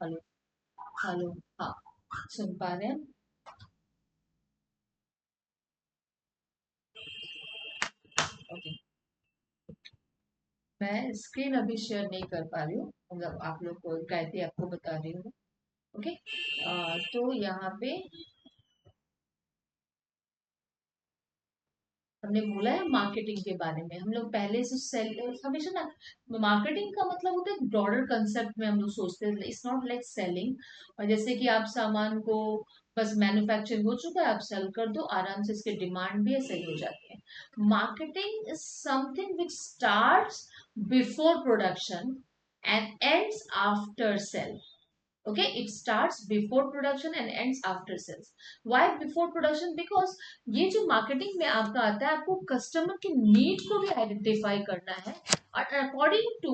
Hello. Hello. हाँ, सुन पा रहे हैं। ओके। मैं स्क्रीन अभी शेयर नहीं कर पा रही हूँ, मतलब आप लोग को गायत्री आपको बता रही हूँ। ओके। तो यहाँ पे हमने बोला है मार्केटिंग के बारे में। हम लोग पहले से सेल हमेशा ना, मार्केटिंग का मतलब होता है ब्रॉडर कंसेप्ट में हम लोग सोचते हैं, इट्स नॉट लाइक सेलिंग। और जैसे कि आप सामान को बस मैन्युफैक्चरिंग हो चुका है, आप सेल कर दो आराम से, इसके डिमांड भी है, सही हो जाती है। Marketing is something which starts before production and ends after sale. Okay, it starts before production and ends after sales. Why before production? Because ये जो मार्केटिंग में आपका आता है, आपको कस्टमर के नीड को भी आइडेंटिफाई करना है और अकॉर्डिंग टू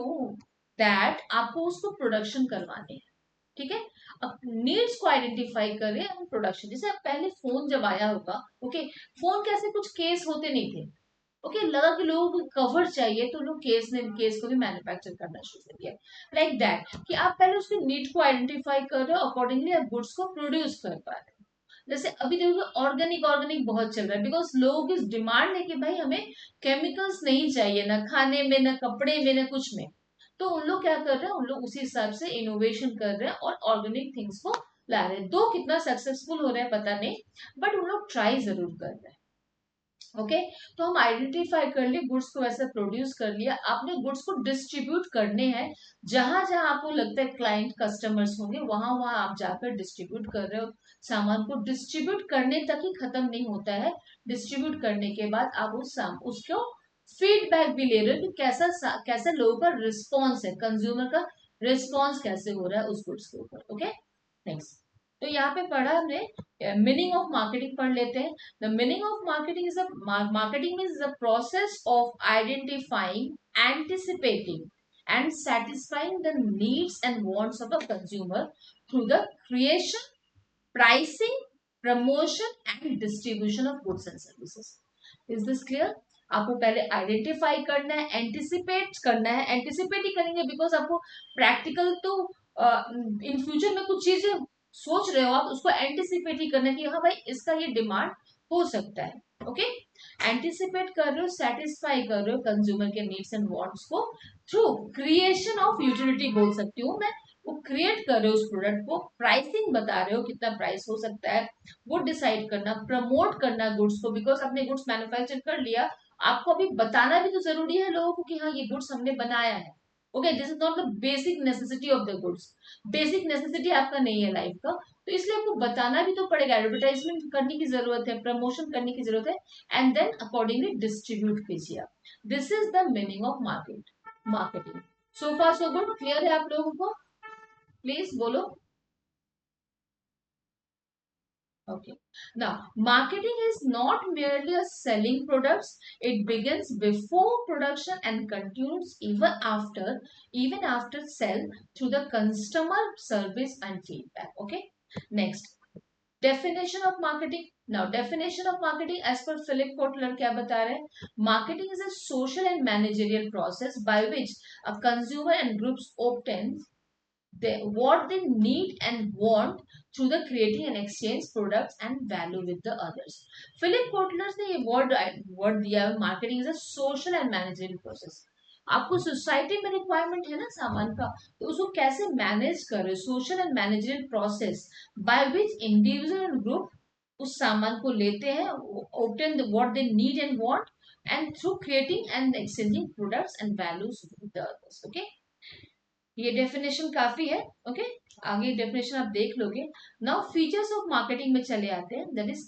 दैट आपको उसको प्रोडक्शन करवाने हैं। ठीक है। अब नीड्स को आइडेंटिफाई करें और प्रोडक्शन, जैसे अब पहले फोन जब आया होगा, ओके, फोन कैसे कुछ केस होते नहीं थे। ओके, लगा कि लोगों को कवर चाहिए तो लोग केस को भी मैन्युफैक्चर करना शुरू कर दिया। लाइक दैट कि आप पहले उसके नीड को आइडेंटिफाई कर रहे हो, अकॉर्डिंगली आप गुड्स को प्रोड्यूस कर पा रहे हो। जैसे अभी देखो ऑर्गेनिक ऑर्गेनिक बहुत चल रहा है, बिकॉज लोगों की डिमांड है कि भाई हमें केमिकल्स नहीं चाहिए, ना खाने में, ना कपड़े में, ना कुछ में। तो उन लोग क्या कर रहे हैं, उन लोग उसी हिसाब से इनोवेशन कर रहे हैं और ऑर्गेनिक थिंग्स को ला रहे हैं। दो कितना सक्सेसफुल हो रहा है पता नहीं, बट उन लोग ट्राई जरूर कर रहे हैं। ओके। तो हम आइडेंटिफाई कर लिए, गुड्स को वैसे प्रोड्यूस कर लिया, आपने गुड्स को डिस्ट्रीब्यूट करने हैं। जहां जहां आपको लगता है क्लाइंट कस्टमर्स होंगे, वहां वहां आप जाकर डिस्ट्रीब्यूट कर रहे हो। सामान को डिस्ट्रीब्यूट करने तक ही खत्म नहीं होता है। डिस्ट्रीब्यूट करने के बाद आप उसको फीडबैक भी ले रहे हो कि कैसा कैसा लोगों का रिस्पॉन्स है, कंज्यूमर का रिस्पॉन्स कैसे हो रहा है उस गुड्स के ऊपर। ओके। नेक्स्ट। तो यहाँ पे पढ़ा हमने, मीनिंग ऑफ मार्केटिंग पढ़ लेते हैं। The meaning of marketing is marketing means the process of identifying, anticipating and satisfying the needs and wants of a consumer through the creation, pricing, promotion and distribution of goods and services. Is this clear? आपको पहले identify करना है, anticipate करना है। Anticipate ही करेंगे because आपको practical तो in future में कुछ चीजें सोच रहे हो, आप उसको एंटिसिपेट ही करना है कि हाँ भाई इसका ये डिमांड हो सकता है। ओके। एंटिसिपेट कर रहे हो, सेटिस्फाई कर रहे हो कंज्यूमर के नीड्स एंड वांट्स को थ्रू क्रिएशन ऑफ यूटिलिटी, बोल सकती हूँ मैं। वो क्रिएट कर रहे हो उस प्रोडक्ट को, प्राइसिंग बता रहे हो कितना प्राइस हो सकता है, वो डिसाइड करना, प्रमोट करना गुड्स को, बिकॉज आपने गुड्स मैन्युफैक्चर कर लिया, आपको अभी बताना भी तो जरूरी है लोगों को कि हाँ ये गुड्स हमने बनाया है। Okay, this is not the basic necessity of the goods. Basic necessity आपका नहीं है लाइफ का, तो इसलिए आपको बताना भी तो पड़ेगा, एडवर्टाइजमेंट करने की जरूरत है, प्रमोशन करने की जरूरत है, एंड देन अकॉर्डिंगली डिस्ट्रीब्यूट कीजिए आप। This is the meaning of marketing. So far so good, clear है आप लोगों को? प्लीज बोलो। Okay. Now, marketing is not merely a selling products. It begins before production and continues even after sell through the customer service and feedback. Okay. Next, definition of marketing. Now, definition of marketing as per Philip Kotler क्या बता रहे हैं? Marketing is a social and managerial process by which a consumer and groups obtain what they need and want through the creating and exchange products and value with the others. Philip Kotler ने ये word दिया, marketing is a social and managerial process. आपको society में requirement है ना सामान का, तो उसको कैसे मैनेज कर रहे, social and managerial process by which individual and group उस सामान को लेते हैं, obtain what they need and want, and through creating and exchanging products and values with the others. Okay, ये डेफिनेशन काफी है। ओके। आगे डेफिनेशन आप देख लोगे। नाउ फीचर्स ऑफ मार्केटिंग में चले आते हैं, दैट इज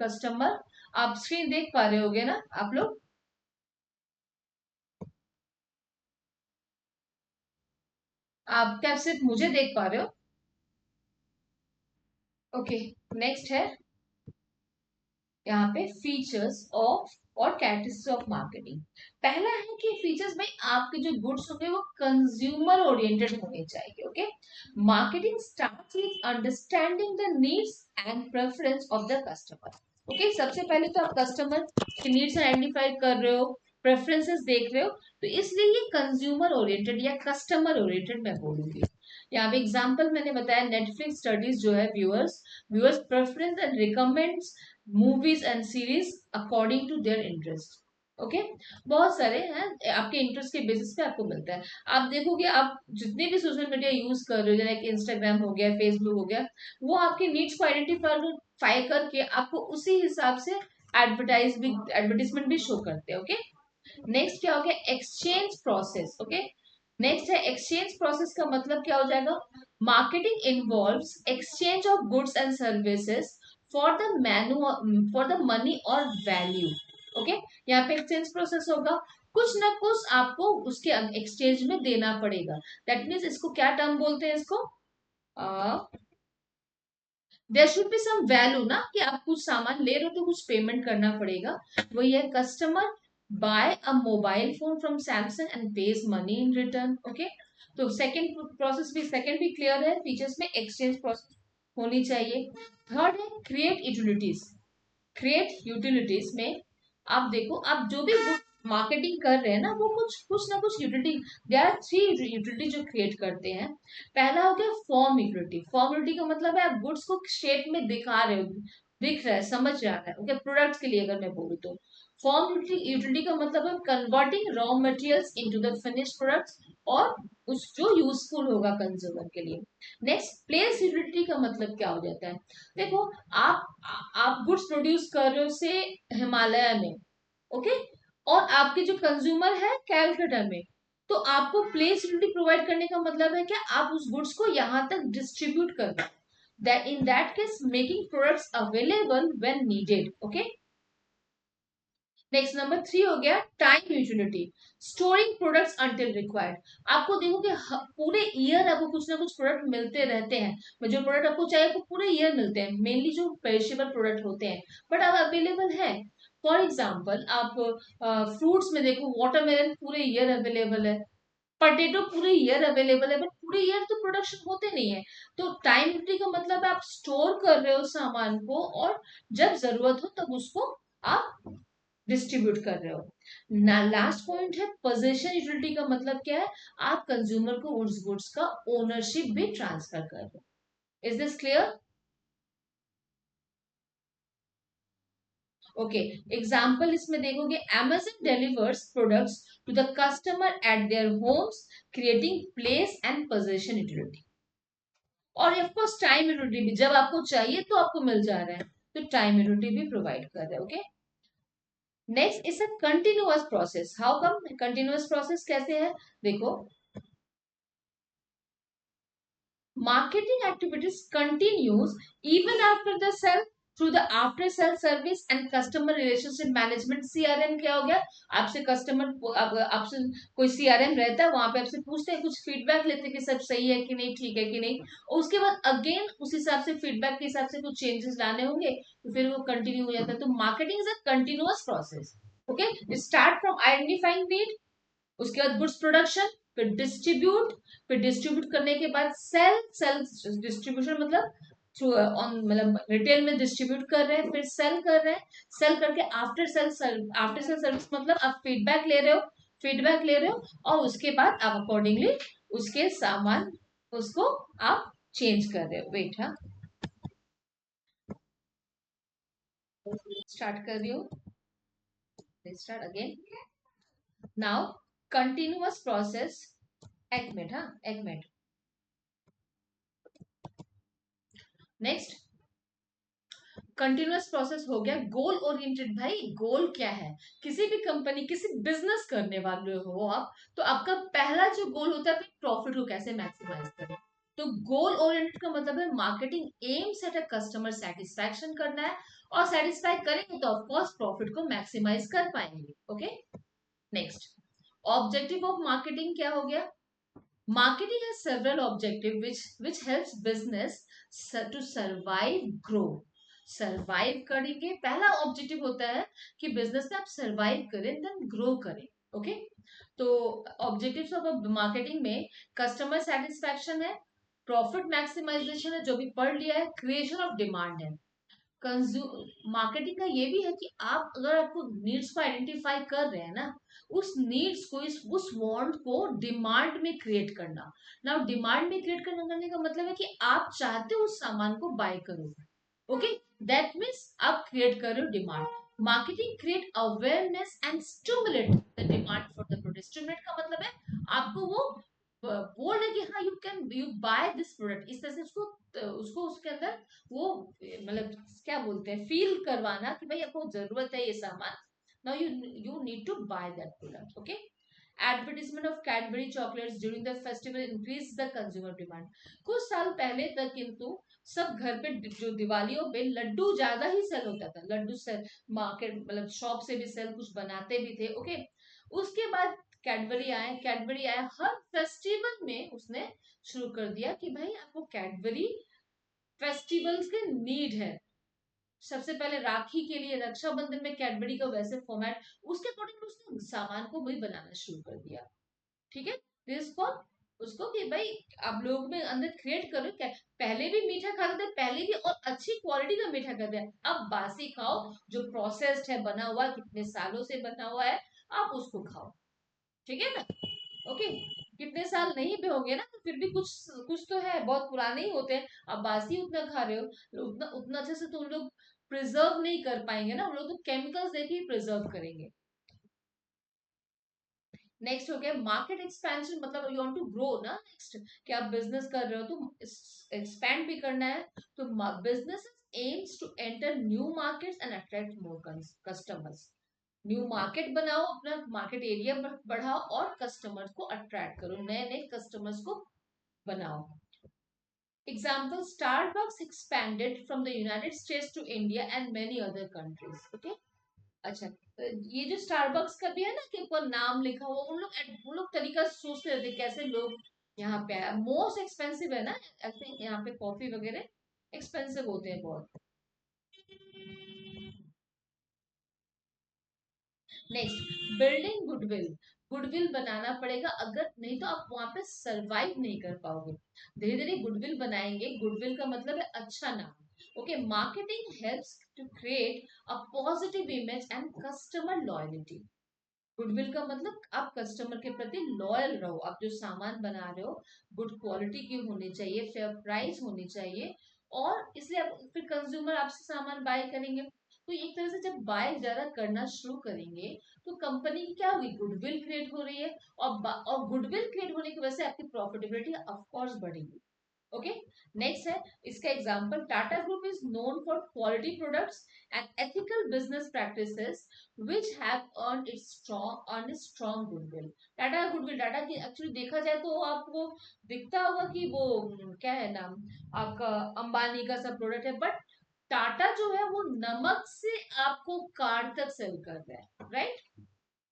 कस्टमर। आप स्क्रीन देख पा रहे होगे ना आप लोग? आप क्या सिर्फ मुझे देख पा रहे हो? ओके। नेक्स्ट है यहाँ पे फीचर्स ऑफ और कैरेक्टरिस्टिक्स ऑफ मार्केटिंग। पहला है कि फीचर्स भाई आपके जो गुड्स होंगे वो कंज्यूमर ओरिएंटेड होने चाहिए। Okay. Marketing starts with understanding the needs and preference of the customer. Okay, सबसे पहले तो आप कस्टमर के नीड्स आइडेंटिफाई कर रहे हो, प्रेफरेंसेस देख रहे हो, तो इसलिए ये कंज्यूमर ओरिएंटेड या कस्टमर ओरिएंटेड मैं बोलूंगी। यहाँ पे एग्जांपल मैंने बताया, नेटफ्लिक्स स्टडीज जो है viewers viewers preference and recommends movies and series according to their interest. Okay, बहुत सारे हैं, आपके इंटरेस्ट के बेसिस पे आपको मिलता है। आप देखोगे, आप जितने भी सोशल मीडिया यूज कर रहे हो, जैसे इंस्टाग्राम हो गया, फेसबुक हो गया, वो आपके नीड्स को आइडेंटिफाई करके आपको उसी हिसाब से एडवर्टाइजमेंट भी शो करते हैं। ओके, नेक्स्ट क्या हो गया, एक्सचेंज प्रोसेस। ओके, नेक्स्ट है एक्सचेंज प्रोसेस का मतलब क्या हो जाएगा, marketing involves exchange of goods and services for the for the money और वैल्यू। ओके, यहाँ पे एक्सचेंज प्रोसेस होगा, कुछ ना कुछ आपको उसके एक्सचेंज में देना पड़ेगा। दैट मीन्स इसको क्या टर्म बोलते हैं, इसको there should be some value ना, कि आप कुछ सामान ले रहे हो तो कुछ पेमेंट करना पड़ेगा। वही है, customer bye a mobile phone from Samsung and page money in return. Okay, तो सेकंड भी क्लियर है, फीचर्स में एक्सचेंज प्रोसेस होनी चाहिए। थर्ड है क्रिएट यूटिलिटीज में, आप देखो, आप जो भी मार्केटिंग कर रहे हैं ना, वो कुछ कुछ ना कुछ utility, there are three utility जो क्रिएट करते हैं। पहला हो गया फॉर्म यूटिलिटी। फॉर्म यूटिलिटी का मतलब है आप गुड्स को शेप में दिखा रहे हो, दिख रहा है, समझ रहा है। ओके, प्रोडक्ट्स के लिए अगर मैं बोलूँ तो फॉर्म यूटिलिटी का मतलब है converting raw materials into the finished products, और उस जो यूजफुल होगा कंज्यूमर के लिए। नेक्स्ट, प्लेस यूटिलिटी का मतलब क्या हो जाता है, देखो, आप आप गुड्स प्रोड्यूस कर रहे हो से हिमालय में, ओके, और आपके जो कंज्यूमर है कैलकाटा में, तो आपको प्लेस यूटिलिटी प्रोवाइड करने का मतलब है कि आप उस गुड्स को यहां तक डिस्ट्रीब्यूट कर रहे हैं, that in that case making products available when needed. Okay, next number 3 हो गया time utility, storing products until required. आपको देखो कि पूरे ईयर आपको कुछ ना कुछ प्रोडक्ट मिलते रहते हैं, जो प्रोडक्ट आपको चाहिए वो पूरे ईयर मिलते हैं, मेनली जो पेरिशेबल प्रोडक्ट होते हैं, बट अब अवेलेबल है। फॉर एग्जाम्पल, आप फ्रूट्स में देखो, वाटरमेलन पूरे ईयर अवेलेबल है, पोटेटो पूरे ईयर अवेलेबल है, बट पूरे ईयर तो प्रोडक्शन होते नहीं है। तो टाइम यूटिलिटी का मतलब है आप स्टोर कर रहे हो सामान को, और जब जरूरत हो तब उसको आप डिस्ट्रीब्यूट कर रहे हो ना। लास्ट पॉइंट है पोजीशन यूटिलिटी का मतलब क्या है, आप कंज्यूमर को उस गुड्स का ओनरशिप भी ट्रांसफर कर रहे हो। Is this clear? Okay, example इसमें देखोगे, Amazon delivers products to the customer at their homes, creating place and position utility. और ऑफ कोर्स टाइम यूटिलिटी भी, जब आपको चाहिए तो आपको मिल जा रहा है, तो टाइम यूटिलिटी भी प्रोवाइड कर रहे हैं। Okay, next is a continuous process. How come continuous process कैसे है, देखो, marketing activities continues even after the sale through the after sale service and customer relationship management। CRM क्या हो गया, आपसे कस्टमर, आपसे कोई CRM रहता है, वहां पे आपसे पूछते हैं, कुछ फीडबैक लेते हैं कि सब सही है कि नहीं, ठीक है कि नहीं, और उसके बाद अगेन उस हिसाब से फीडबैक के हिसाब से कुछ चेंजेस लाने होंगे, तो फिर वो कंटिन्यू हो जाता है। तो marketing is a continuous process. Okay, start from identifying need, उसके बाद गुड्स प्रोडक्शन, फिर डिस्ट्रीब्यूट करने के बाद सेल, डिस्ट्रीब्यूशन मतलब थ्रू ऑन, मतलब रिटेल में डिस्ट्रीब्यूट कर रहे हैं, फिर सेल कर रहे हैं, सेल करके आफ्टर सेल सर्विस मतलब आप फीडबैक ले रहे हो, और उसके बाद आप अकॉर्डिंगली उसके सामान उसको आप चेंज कर रहे हो। वेट, हाँ, स्टार्ट कर रही हूँ, start again now. Continuous process, एक मिनट, हाँ, एक मिनट। नेक्स्ट, कंटिन्यूअस प्रोसेस हो गया गोल ओरिएंटेड। भाई, गोल क्या है, किसी भी कंपनी, किसी बिजनेस करने वाले हो आप, तो आपका पहला जो गोल होता है प्रॉफिट को कैसे मैक्सिमाइज करें। तो गोल ओरिएंटेड का मतलब है marketing aims at a customer satisfaction करना है, और सेटिस्फाई करेंगे तो ऑफकोर्स प्रॉफिट को मैक्सिमाइज कर पाएंगे। Okay, next, objective of marketing क्या हो गया, marketing has several objectives which helps business to survive grow। Survive करेंगे, पहला ऑब्जेक्टिव होता है कि बिजनेस में आप सरवाइव करें देन ग्रो करें। ओके, तो ऑब्जेक्टिव्स ऑफ मार्केटिंग में कस्टमर सेटिस्फैक्शन है, प्रॉफिट मैक्सिमाइजेशन है जो भी पढ़ लिया है, क्रिएशन ऑफ डिमांड है। मार्केटिंग का ये भी है कि आप अगर आपको नीड्स को आइडेंटिफाई कर रहे हैं ना, उस नीड्स को, इस उस वांट को डिमांड में क्रिएट करना। ना डिमांड में क्रिएट करने का मतलब है कि आप चाहते हो उस सामान को बाय करो। ओके, दैट मीन्स आप क्रिएट कर रहे हो demand. Marketing create awareness and stimulate the demand for the product. Stimulate का मतलब है आपको वो बोल रहे कि हाँ, यू बाय दिस प्रोडक्ट, इस तरह से उसको उसको उसके अंदर वो मतलब क्या बोलते हैं, फील करवाना कि भाई आपको जरूरत है ये सामान। Now you need to buy that product. Okay, advertisement of Cadbury chocolates during the festival increase the consumer demand. कुछ साल पहले तक किंतु सब घर पे जो दिवालियों पे लड्डू ज्यादा ही सेल होता था, लड्डू सेल मार्केट मतलब शॉप से भी सेल, कुछ बनाते भी थे। ओके, उसके बाद कैडबरी आया, हर फेस्टिवल में उसने शुरू कर दिया कि भाई आपको कैडबरी फेस्टिवल्स के नीड है। सबसे पहले राखी के लिए, रक्षाबंधन में कैडबरी का वैसे फॉर्मेट, उसके अकॉर्डिंग उसने सामान को भी बनाना शुरू कर दिया। ठीक है, दिस फॉर उसको कि भाई आप लोग में अंदर क्रिएट करो क्या। पहले भी मीठा खाते थे, पहले भी और अच्छी क्वालिटी का मीठा खाते हैं, अब बासी खाओ जो प्रोसेस्ड है, बना हुआ कितने सालों से बना हुआ है, आप उसको खाओ। ठीक है ना। ओके, कितने साल नहीं भी होंगे ना तो फिर भी कुछ कुछ तो है, बहुत पुराने ही होते हैं। अब बासी उतना खा रहे हो, उतना उतना अच्छे से तो उन लोग प्रिजर्व नहीं कर पाएंगे ना, उन लोग तो केमिकल्स देके ही प्रिजर्व करेंगे। नेक्स्ट हो गया मार्केट एक्सपेंशन, मतलब यू वांट टू ग्रो ना। नेक्स्ट, कि आप बिजनेस कर रहे हो तो एक्सपैंड भी करना है, तो business aims to enter new markets and attract more customers. New market बनाओ, अपना मार्केट एरिया बढ़ाओ और कस्टमर्स को अट्रैक्ट करो, नए नए कस्टमर्स को बनाओ। Example, Starbucks expanded from the United States to India and many other countries. Okay, अच्छा, तो ये जो स्टारबक्स का भी है ना कि ऊपर नाम लिखा हुआ, उन लोग तरीका सोचते रहते कैसे लोग यहाँ पे आया। मोस्ट एक्सपेंसिव है ना, आई थिंक यहाँ पे कॉफी वगैरह एक्सपेंसिव होते हैं बहुत। Next, building goodwill. गुडविल बनाना पड़ेगा, अगर नहीं तो आप वहां पे सरवाइव नहीं कर पाओगे। धीरे धीरे गुडविल बनाएंगे, गुडविल का मतलब है अच्छा नाम। Okay, marketing helps to create a positive image and customer loyalty. Goodwill का मतलब आप कस्टमर के प्रति लॉयल रहो, आप जो सामान बना रहे हो गुड क्वालिटी की होनी चाहिए, फेयर प्राइस होनी चाहिए, और इसलिए आप फिर कंज्यूमर आपसे सामान बाय करेंगे। तो एक तरह से जब बाय ज्यादा करना शुरू करेंगे तो कंपनी की क्या होगी, गुडविल क्रिएट हो रही है, और गुडविल क्रिएट होने की वजह से आपकी प्रॉफिटेबिलिटी ऑफ कोर्स बढ़ेगी। ओके, नेक्स्ट है इसका example, Tata group is known for quality products and ethical business practices which have earn strong goodwill. Tata goodwill, Tata की एक्चुअली देखा जाए तो आपको दिखता होगा कि वो क्या है नाम, आपका अंबानी का सब प्रोडक्ट है, बट टाटा जो है वो नमक से आपको कार तक सेल कर रहा है, राइट।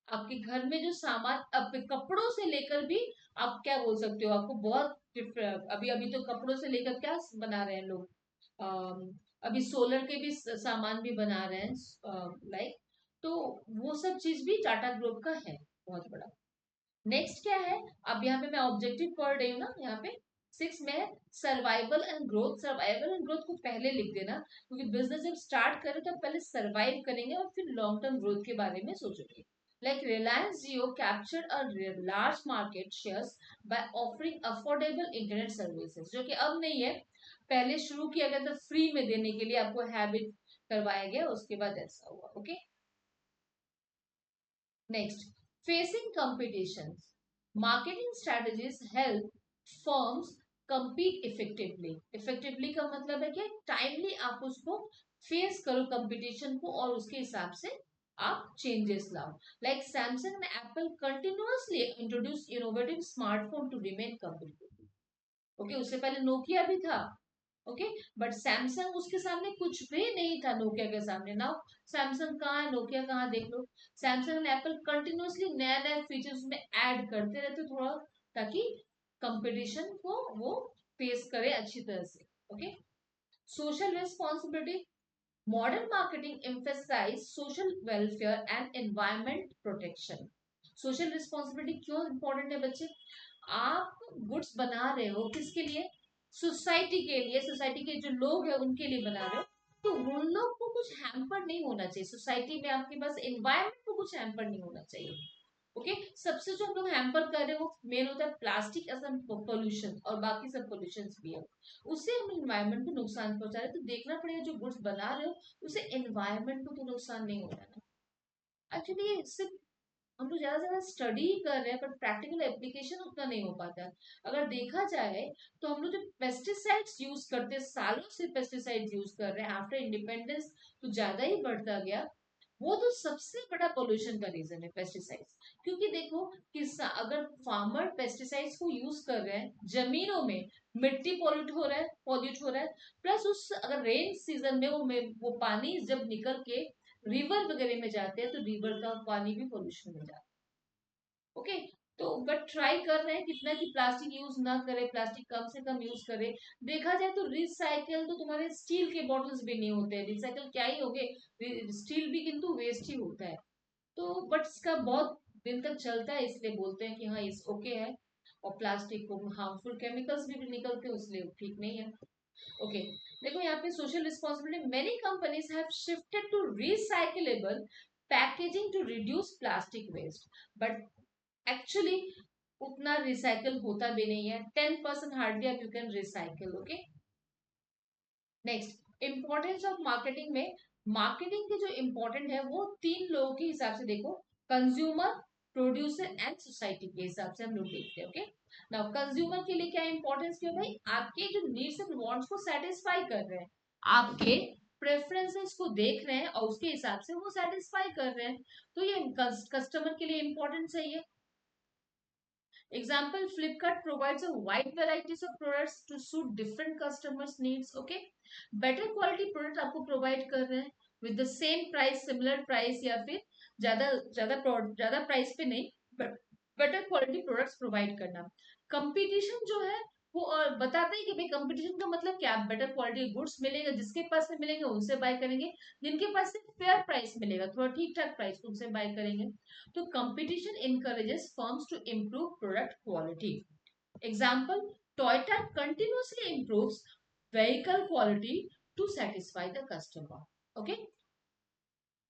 आपके घर में जो सामान, अब कपड़ों से लेकर भी आप क्या बोल सकते हो, आपको बहुत अभी अभी तो कपड़ों से लेकर क्या बना रहे हैं लोग, अभी सोलर के भी सामान भी बना रहे हैं, लाइक, तो वो सब चीज भी टाटा ग्रुप का है, बहुत बड़ा। नेक्स्ट क्या है, अब यहाँ पे मैं ऑब्जेक्टिव पढ़ रही हूँ ना, यहाँ पे 6 में survival and growth. Survival and growth को पहले लिख देना, क्योंकि बिजनेस जब स्टार्ट करें तो पहले सर्वाइव करेंगे और फिर लॉन्ग टर्म ग्रोथ के बारे में सोचेंगे। Like Reliance Jio captured a large market shares by offering affordable internet services, जो कि अब नहीं है, पहले शुरू किया गया था फ्री में देने के लिए, आपको हैबिट करवाया गया, उसके बाद ऐसा हुआ। Okay, next, facing competition. Marketing strategies help firms compete effectively. Effectively का मतलब है कि टाइमली आप उसको फेस करो कंपटीशन को, और उसके हिसाब से आप चेंजेस लाओ। Like Samsung and Apple continuously introduce innovative smartphone to remain competitive. Okay, उससे पहले नोकिया भी था। ओके, बट सैमसंग उसके सामने कुछ भी नहीं था, नोकिया के सामने ना। सैमसंग कहाँ है, नोकिया कहाँ, देख लो। सैमसंग एंड एप्पल कंटिन्यूअसली नया नया फीचर्स में ऐड करते रहते थोड़ा, ताकि कंपटीशन को वो फेस करे अच्छी तरह से। Okay, social responsibility. Modern marketing emphasize social welfare and environment protection. Social responsibility क्यों इंपॉर्टेंट है बच्चे, आप गुड्स बना रहे हो किसके लिए, सोसाइटी के लिए, सोसाइटी के जो लोग हैं उनके लिए बना रहे हो, तो उन लोग को कुछ हैम्पर नहीं होना चाहिए, सोसाइटी में आपके पास एनवायरमेंट को कुछ हैम्पर नहीं होना चाहिए। ओके, सबसे जो हम लोग हैम्पर कर रहे हैं वो मेन होता है प्लास्टिक एज पोल्यूशन, और बाकी सब पोल्यूशन भी है, उससे हम एनवायरमेंट को नुकसान पहुंचा रहे हैं। तो देखना पड़ेगा जो गुड्स बना रहे हो उससे एनवायरमेंट को तो नुकसान नहीं हो रहा है ना। एक्चुअली ये सिर्फ हम लोग ज्यादा से ज्यादा स्टडी कर रहे हैं पर प्रैक्टिकल एप्लीकेशन उतना नहीं हो पाता है। अगर देखा जाए तो हम लोग जो पेस्टिसाइड्स यूज करते हैं, सालों से पेस्टिसाइड्स यूज कर रहे हैं, आफ्टर इंडिपेंडेंस तो ज्यादा ही बढ़ता गया। वो तो सबसे बड़ा पोल्यूशन का रीजन है पेस्टिसाइड्स। क्योंकि देखो अगर फार्मर पेस्टिसाइड्स को यूज कर रहे हैं जमीनों में, मिट्टी पॉल्यूट हो रहा है प्लस उस अगर रेन सीजन में वो पानी जब निकल के रिवर वगैरह में जाते हैं तो रिवर का पानी भी पोल्यूशन में जाता है। ओके, तो बट ट्राई कर रहे हैं कितना कि प्लास्टिक यूज ना करे, प्लास्टिक कम से कम यूज करे। देखा जाए तो रिसाइकल तो तुम्हारे स्टील के बॉटल्स भी नहीं होते हैं, रिसाइकल क्या ही होगे, स्टील भी किंतु वेस्ट ही होता है। तो बट इसका बहुत दिन तक चलता है इसलिए बोलते हैं कि हाँ इस ओके है। और प्लास्टिक को हार्मफुल केमिकल्स भी निकलते हैं इसलिए ठीक नहीं है। ओके, देखो यहाँ पे social responsibility, many companies have shifted to recyclable packaging to reduce plastic waste, but actually उतना रिसाइकल होता भी नहीं है, 10% हार्डली आप you can recycle. Okay, next importance of marketing में, मार्केटिंग के जो इंपॉर्टेंट है वो तीन लोगों के हिसाब से देखो, कंज्यूमर, प्रोड्यूसर एंड सोसाइटी के हिसाब से हम लोग देखते हैं। ओके, नाउ कंज्यूमर के लिए क्या इंपॉर्टेंस, क्यों भाई आपके जो नीड्स एंड वांट्स को सेटिस्फाई कर रहे हैं, आपके प्रेफरेंसेस को देख रहे हैं और उसके हिसाब से वो सेटिस्फाई कर रहे हैं, तो ये कस्टमर के लिए इंपॉर्टेंस है ये। Example, Flipkart provides a wide varieties of products to suit different customers' needs. Okay, better quality product आपको provide कर रहे हैं with the same price, similar price, या फिर ज्यादा ज्यादा ज्यादा प्राइस पे नहीं, बेटर क्वालिटी प्रोडक्ट्स प्रोवाइड करना। कंपटीशन जो है वो बताते हैं कि भाई कंपटीशन का मतलब क्या, बेटर क्वालिटी गुड्स मिलेगा, जिसके पास में मिलेंगे उनसे बाय करेंगे, जिनके पास से फेयर प्राइस मिलेगा, थोड़ा ठीक ठाक प्राइस, उनसे बाय करेंगे। तो competition encourages firms to improve product quality. Example, Toyota continuously improves vehicle quality to satisfy the customer. Okay,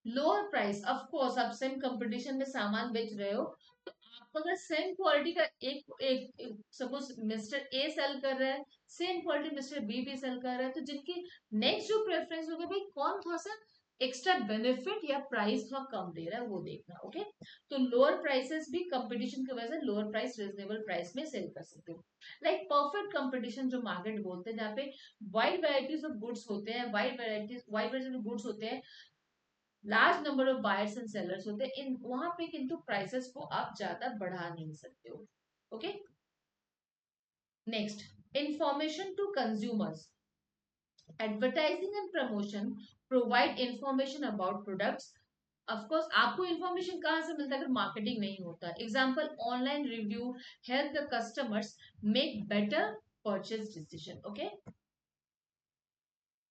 lower price, of course आप सेम कंपटीशन में सामान बेच रहे हो तो आप अगर सेम क्वालिटी का एक सपोज मिस्टर ए सेल कर रहा है, सेम क्वालिटी मिस्टर बी भी सेल कर रहा है, तो जिनकी नेक्स्ट जो प्रेफरेंस होगी भाई कौन थोड़ा सा एक्स्ट्रा बेनिफिट या प्राइस थोड़ा कम दे रहा है वो देखना। ओके, तो लोअर प्राइसेस भी कंपटीशन की वजह से लोअर प्राइस रिजनेबल प्राइस में सेल कर सकते हो। लाइक परफेक्ट कंपटीशन जो मार्केट बोलते हैं, जहाँ पे वाइड वेराइटीज ऑफ गुड्स होते हैं, वाइड वेराइटीज ऑफ गुड्स होते हैं, large number of buyers and sellers होते हैं, इन वहां पे किंतु प्राइसेस को आप ज्यादा बढ़ा नहीं सकते हो। Okay, next, information to consumers, advertising and promotion provide information about products. Of course आपको इंफॉर्मेशन कहाँ से मिलता है अगर मार्केटिंग नहीं होता। Example, online review help the customers make better purchase decision. Okay,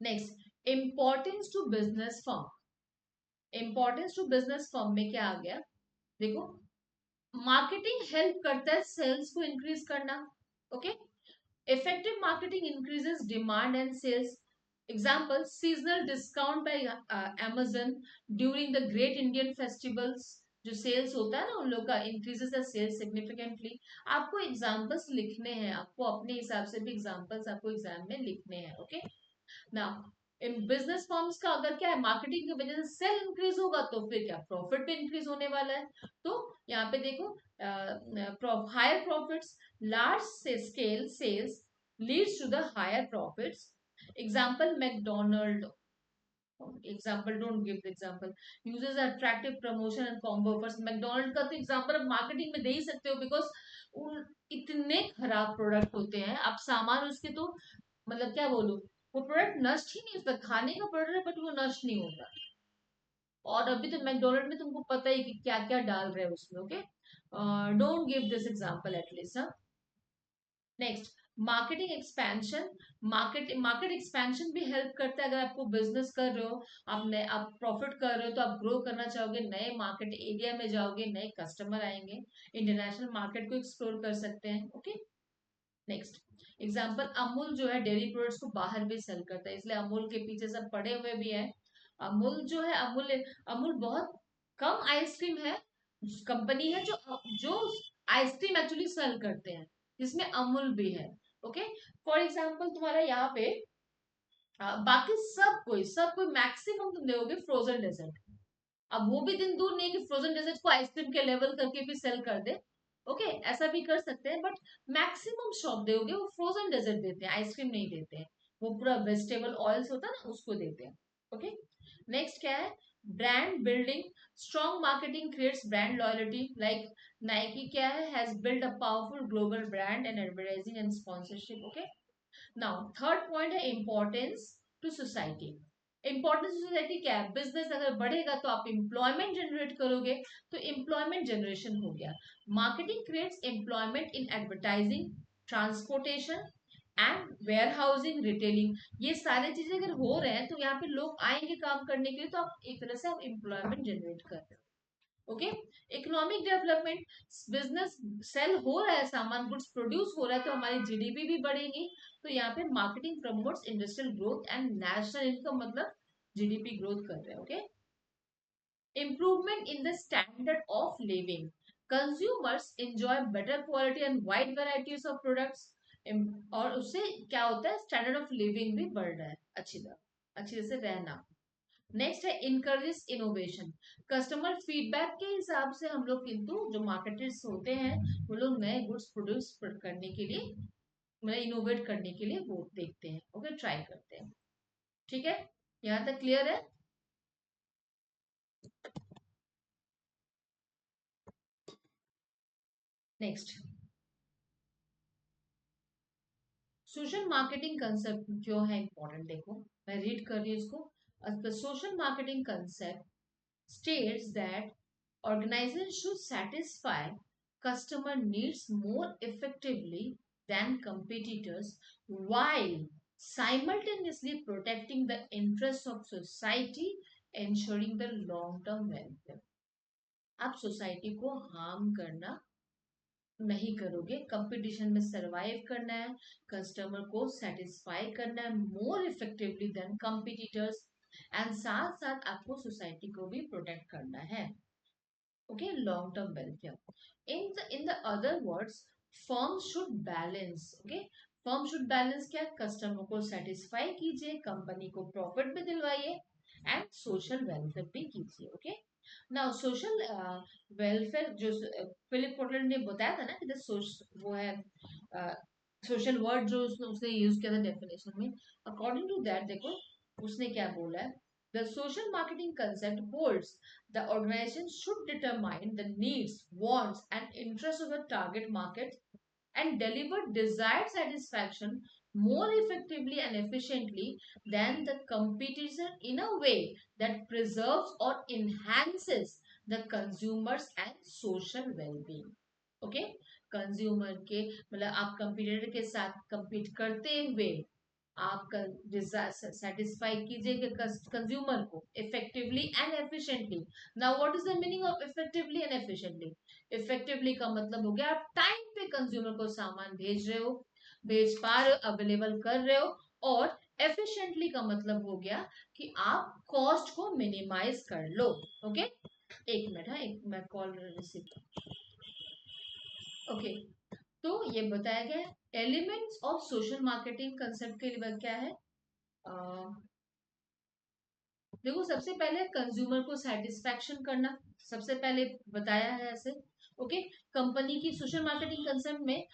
next, importance to business firm, importance to business firm में क्या आ गया, देखो मार्केटिंग हेल्प करता है सेल्स को इंक्रीज करना। Okay, effective marketing increases demand and sales. Example, seasonal discount by Amazon during the great Indian festivals, जो sales होता है ना उन लोग का, इंक्रीजेस द सेल्स सिग्निफिकेंटली। आपको एग्जांपल्स लिखने हैं, आपको अपने हिसाब से भी एग्जांपल्स आपको एग्जाम में लिखने हैं। Okay, now in business forms का अगर क्या है, मार्केटिंग की वजह से सेल इंक्रीज होगा तो फिर क्या प्रॉफिट भी इंक्रीज होने वाला है। तो यहाँ पे देखो, higher profits, large scale sales leads to the higher profits. Example, McDonald, example don't give the example, uses attractive promotion and combo offers. McDonald का तो एग्जाम्पल आप मार्केटिंग में दे ही सकते हो, बिकॉज इतने खराब प्रोडक्ट होते हैं, आप सामान उसके तो मतलब क्या बोलूं, वो प्रोडक्ट नष्ट ही नहीं होता, खाने का प्रोडक्ट है बट वो नष्ट नहीं होता। और अभी तो मैकडोनल्ड में तुमको पता ही कि क्या क्या डाल रहे हैं उसमें। Okay, don't give this example at least. Next, marketing expansion, market expansion भी हेल्प करता है। अगर आपको बिजनेस कर रहे हो, आप प्रॉफिट कर रहे हो तो आप ग्रो करना चाहोगे, नए मार्केट एरिया में जाओगे, नए कस्टमर आएंगे, इंटरनेशनल मार्केट को एक्सप्लोर कर सकते हैं। ओके, नेक्स्ट, एग्जाम्पल अमूल जो है डेयरी प्रोडक्ट्स को बाहर भी सेल करता है, इसलिए अमूल के पीछे सब पड़े हुए भी हैं। अमूल जो है, अमूल अमूल बहुत कम आइसक्रीम है, कंपनी है जो आइसक्रीम एक्चुअली सेल करते हैं, जिसमें अमूल भी है। ओके, फॉर एग्जाम्पल तुम्हारा यहाँ पे बाकी सब कोई मैक्सिमम तुम देखोगे फ्रोजन डेजर्ट। अब वो भी दिन दूर नहीं कि फ्रोजन डेजर्ट को आइसक्रीम के लेवल करके भी सेल कर दे। ओके, ऐसा भी कर सकते हैं, बट मैक्सिमम शॉप देखोगे वो फ्रोजन डेजर्ट देते हैं, आइसक्रीम नहीं देते हैं। वो पूरा वेजिटेबल ऑयल्स होता है ना, उसको देते हैं। ओके, नेक्स्ट क्या है, brand building. Strong marketing creates brand loyalty. Like Nike क्या has build a powerful global brand and advertising and sponsorship. Okay, now third point है importance to society. Importance to society क्या है, business अगर बढ़ेगा तो आप इंप्लॉयमेंट जनरेट करोगे, तो एम्प्लॉयमेंट जनरेशन हो गया। Marketing creates employment in advertising, transportation and warehousing, retailing. ये सारी चीजें अगर हो रहे हैं तो यहाँ पे लोग आएंगे काम करने के लिए, तो आप एक तरह से आप एम्प्लॉयमेंट जनरेट कर रहे हो। Okay, economic development, business sale हो रहा है, सामान गुड्स प्रोड्यूस हो रहा है, तो हमारी जीडीपी भी बढ़ेगी। तो यहाँ पे marketing promotes industrial growth and national income, मतलब जीडीपी ग्रोथ कर रहे हैं। Okay, improvement in the standard of living, consumers enjoy better quality and wide varieties of products. और उससे क्या होता है, स्टैंडर्ड ऑफ लिविंग भी बढ़ रहा है, अच्छी तरह से रहना। नेक्स्ट है इनकरेज इनोवेशन। कस्टमर फीडबैक के हिसाब से हम लोग, किंतु जो मार्केटर्स होते हैं वो लोग नए गुड्स प्रोड्यूस करने के लिए, मतलब इनोवेट करने के लिए वो देखते हैं। ओके, ट्राई करते हैं। ठीक है, यहाँ तक क्लियर है। नेक्स्ट, सोशल मार्केटिंग कंसेप्ट क्यों है इंपॉर्टेंट, देखो मैं रीड कर रही हूँ इसको। The social marketing concept states that organizations should satisfy customer needs more effectively than competitors while simultaneously protecting the interests of society, ensuring the long term welfare. आप society को हार्म करना नहीं करोगे, कंपटीशन में सरवाइव करना है, customer को satisfy करना है more effectively than competitors, and साथ साथ आपको सोसाइटी को भी प्रोटेक्ट करना है। Okay, long term welfare. In the other words, firms should balance. Okay, firm should balance क्या, कस्टमर को सेटिस्फाई कीजिए, कंपनी को प्रॉफिट भी दिलवाइए, एंड सोशल वेलफेयर भी कीजिए। ओके, नाउ सोशल वेलफेयर जो फिलिप पोटल ने बताया था ना कि वो है सोशल वर्ड जो उसने यूज किया था डेफिनेशन में, अकॉर्डिंग टू दैट देखो उसने क्या बोला है। The social marketing concept holds the organization should determine the needs, wants, and interests of the target market and deliver desired satisfaction more effectively and efficiently than the competition in a way that preserves or enhances the consumers and social well-being. Okay, consumer के मतलब आप competitor के साथ compete करते हुए आप satisfy कीजिए consumer को effectively and efficiently. Now what is the meaning of effectively and efficiently? Effectively का मतलब हो गया आप टाइम पे कंज्यूमर को सामान भेज रहे हो, भेज पा रहे हो, अवेलेबल कर रहे हो। और एफिशिएंटली का मतलब हो गया कि आप कॉस्ट को मिनिमाइज कर लो। ओके, एक मिनट, हाँ एक मैं कॉल रिसीव। ओके, तो ये बताया गया elements of social marketing concept के लिए क्या है। देखो सबसे पहले कंज्यूमर को सेटिस्फैक्शन करना, सबसे पहले बताया है ऐसे। ओके, कंपनी की सोशल मार्केटिंग कंसेप्ट में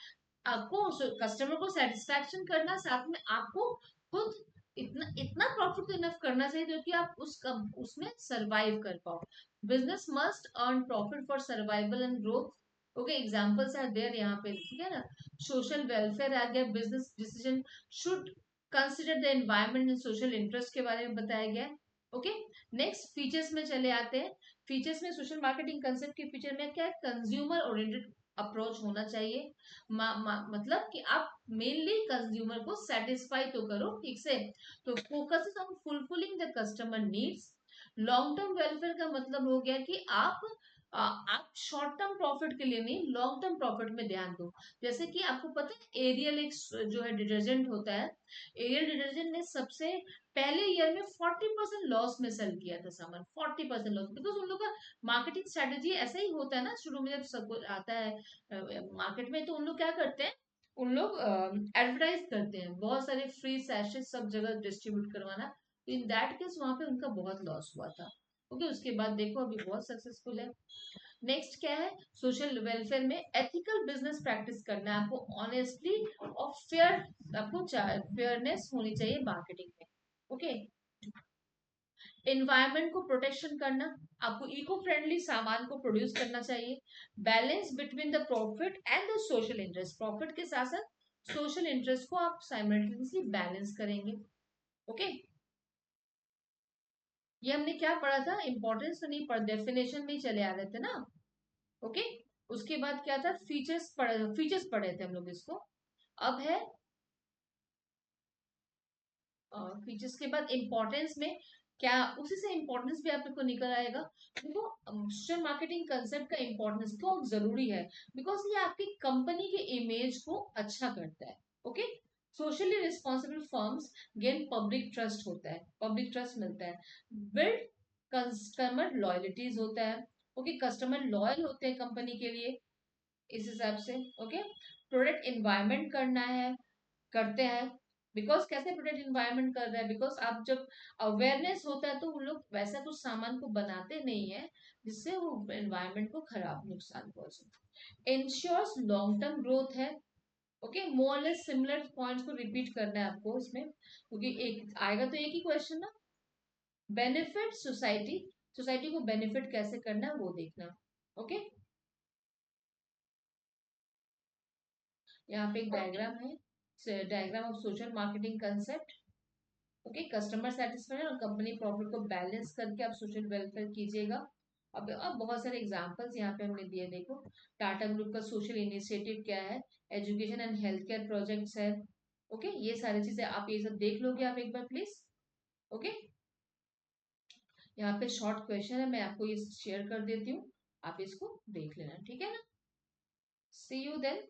आपको कस्टमर को सेटिस्फैक्शन करना, साथ में आपको खुद इतना इतना प्रॉफिट इनफ करना चाहिए जो कि आप उसमें सरवाइव कर पाओ। Business must earn profit for survival and growth. Okay, examples are there यहाँ पे, ठीक है ना। सोशल वेलफेयर आ गया, business decision should consider the environment and social interest के बारे में बताया गया। ओके, नेक्स्ट फीचर्स में चले आते हैं। फीचर्स में सोशल मार्केटिंग कंसेप्ट के फीचर में क्या है, कंज्यूमर ओरिएंटेड अप्रोच होना चाहिए। मतलब कि आप मेनली कंज्यूमर को सेटिस्फाई तो करो ठीक से, तो focus on fulfilling the customer needs. Long term welfare का मतलब हो गया कि आप आप शॉर्ट टर्म प्रॉफिट के लिए नहीं, लॉन्ग टर्म प्रॉफिट में ध्यान दो। जैसे कि आपको पता है एरियल एक जो है डिटर्जेंट होता है, एरियल डिटर्जेंट ने सबसे पहले ईयर में 40% लॉस में सेल किया था सामान, 40% लॉस, बिकॉज उन लोग का मार्केटिंग स्ट्रेटेजी ऐसा ही होता है ना, शुरू में जब सब कुछ आता है मार्केट में, तो उन लोग क्या करते हैं, उन लोग एडवर्टाइज करते हैं, बहुत सारे फ्री सैशे सब जगह डिस्ट्रीब्यूट करवाना। तो इन दैट केस वहां पे उनका बहुत लॉस हुआ था। ओके, उसके बाद देखो अभी बहुत सक्सेसफुल है। नेक्स्ट क्या है, सोशल वेलफेयर में एथिकल बिजनेस प्रैक्टिस करना है आपको, ऑनेस्टली और फेयर, आपको फेयरनेस होनी चाहिए मार्केटिंग में। ओके, एनवायरमेंट को प्रोटेक्शन करना, आपको इको फ्रेंडली सामान को प्रोड्यूस करना चाहिए। Balance between the profit and the social interest, profit के साथ साथ सोशल इंटरेस्ट को आप साइमल्टेनियसली बैलेंस करेंगे। ओके, ये हमने क्या पढ़ा था, इंपॉर्टेंस तो नहीं पढ़, डेफिनेशन में ही चले आ रहे थे ना। ओके, उसके बाद क्या था, फीचर्स पढ़े थे हम लोग इसको। अब है फीचर्स के बाद इंपॉर्टेंस में क्या, उसी से इंपॉर्टेंस भी आप को निकल आएगा। देखो, डिजिटल मार्केटिंग कंसेप्ट का इंपॉर्टेंस क्यों जरूरी है, बिकॉज ये आपकी कंपनी के इमेज को अच्छा करता है। Okay, socially responsible firms gain public trust होता है, पब्लिक ट्रस्ट मिलता है। बिल्ड कस्टमर लॉयल्टीज होता है। ओके, कस्टमर लॉयल होते हैं कंपनी के लिए इस हिसाब से। ओके, प्रोडक्ट इन्वायरमेंट करना है, करते हैं, बिकॉज कैसे प्रोटेक्ट इन्वायरमेंट कर रहा है, बिकॉज आप जब अवेयरनेस होता है तो वो लोग वैसा कुछ सामान को बनाते नहीं है जिससे वो एनवायरमेंट को खराब नुकसान पहुंचे। इंश्योर्स लॉन्ग टर्म ग्रोथ है। ओके, मोरलेस सिमिलर पॉइंट्स को रिपीट करना है आपको इसमें, क्योंकि एक आएगा तो एक ही क्वेश्चन ना। बेनिफिट सोसाइटी, सोसाइटी को बेनिफिट कैसे करना है वो देखना। ओके, यहाँ पे एक डायग्राम है, diagram of social marketing concept. Okay, customer satisfaction और कंपनी प्रॉफिट को बैलेंस करके आप सोशल वेलफेयर कीजिएगा। अब बहुत सारे एग्जांपल्स यहाँ पे हमने दिए, देखो टाटा ग्रुप का सोशल इनिशिएटिव क्या है, education and health care projects है। ओके, ये सारी चीजें आप ये सब देख लोगे आप एक बार प्लीज। ओके, यहाँ पे शॉर्ट क्वेश्चन है, मैं आपको ये शेयर कर देती हूँ, आप इसको देख लेना, ठीक है ना। सी यू देन।